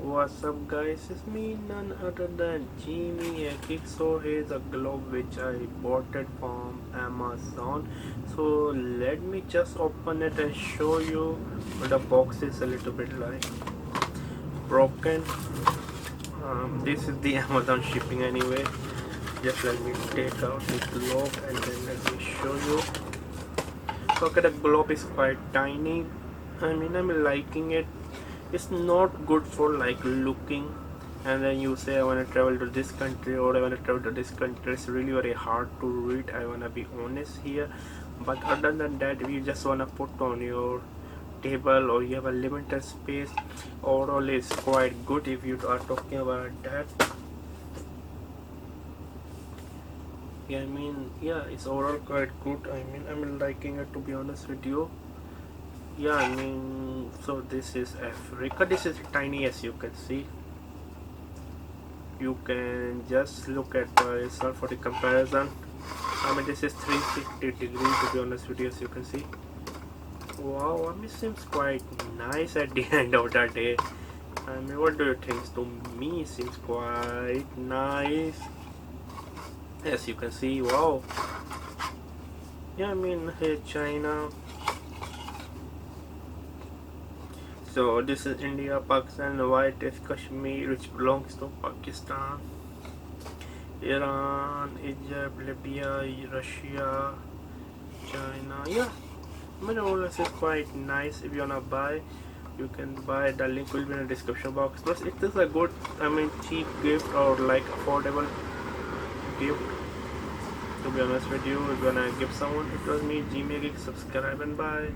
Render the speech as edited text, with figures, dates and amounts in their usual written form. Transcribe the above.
What's up guys, it's me none other than Jimmy a Geek. So here's a globe which I bought it from Amazon. So let me just open it and show you. The box is a little bit like broken. This is the Amazon shipping anyway. Just let me take out the globe and then let me show you. So okay, the globe is quite tiny. I'm liking it. It's not good for like looking and then you say I want to travel to this country or I want to travel to this country. It's really very hard to read, I want to be honest here. But other than that, if you just want to put on your table or you have a limited space, overall it's quite good if you are talking about that. Yeah, it's overall quite good. I'm liking it, to be honest with you. So this is Africa. This is tiny, as you can see. You can just look at the result for the comparison. This is 360 degrees, to be honest with you, as you can see. Wow, it seems quite nice at the end of the day. What do you think? To me, it seems quite nice. As you can see, wow. Here China. So this is India, Pakistan, white is Kashmir, which belongs to Pakistan, Iran, Egypt, Libya, Russia, China. All this is quite nice. If you wanna buy, you can buy. The link will be in the description box. Plus, it is a good, cheap gift or like affordable gift. To be honest with you, if you wanna give someone, it was me, Jimmy Geek. Subscribe and bye.